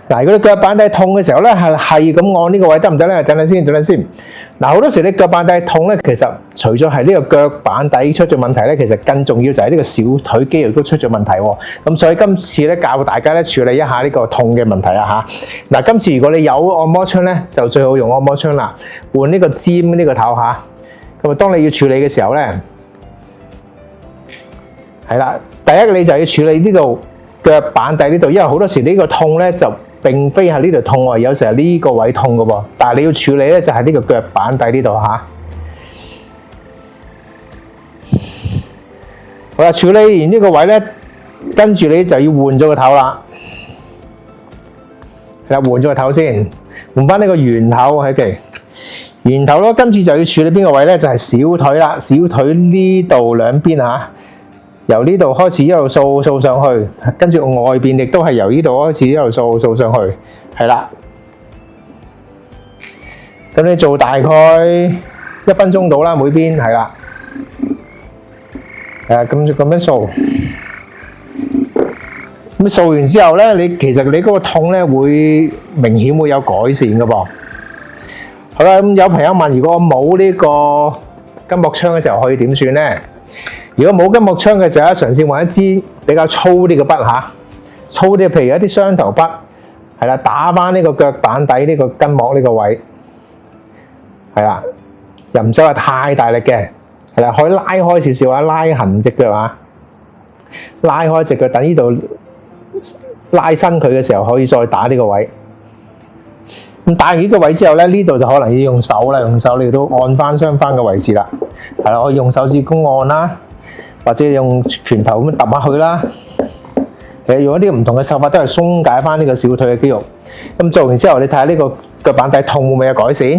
嗱，如果你腳板底痛嘅時候咧，係咁按呢個位得唔得咧？等陣先。嗱，好多時你腳板底痛咧，其實除咗係呢個腳板底出咗問題咧，其實更重要就係呢個小腿肌肉都出咗問題喎。咁所以今次咧教大家咧處理一下呢個痛嘅問題啊嚇。嗱，今次如果你有按摩槍咧，就最好用按摩槍啦，換呢個尖呢個頭嚇。咁啊，當你要處理嘅時候咧，係啦，第一你就要處理呢度腳板底呢度，因為好多時呢個痛咧就並非係呢度痛喎，有時係呢個位痛嘅喎。但係你要處理咧就係呢個腳板底呢度嚇。好啦，處理完呢個位咧，跟住你就要換咗個頭啦。係啦，換咗個頭先，換翻呢個圓頭係嘅。圓頭咯，今次就要處理邊個位咧？就係小腿啦，小腿呢度兩邊嚇。由呢度開始一路掃上去，跟住外邊亦都係由呢度開始一路掃上去，係啦。咁你做大概1分鐘到啦，每邊係啦。咁就咁樣掃。咁掃完之後咧，其實你嗰個痛咧會明顯會有改善嘅噃。好啦，咁有朋友問，如果我冇呢個筋膜槍嘅時候，可以點算咧？如果冇筋膜槍嘅時候，嘗試揾一支比較粗啲嘅筆嚇，粗啲，譬如一啲雙頭筆，係啦，打翻呢個腳板底呢個筋膜呢個位，係啦，又唔使話太大力嘅，係啦，可以拉開少少啊，拉痕隻腳啊，拉開隻腳，等呢度拉伸佢嘅時候，可以再打呢個位。咁打完呢個位之後咧，呢度就可能要用手啦，用手你都按翻雙翻嘅位置啦，係啦，可以用手指公按啦。或者用拳頭咁揼下去啦，用一啲唔同嘅手法都係鬆解翻呢個小腿嘅肌肉。咁做完之後，你睇下呢個腳板底痛會唔會有改善？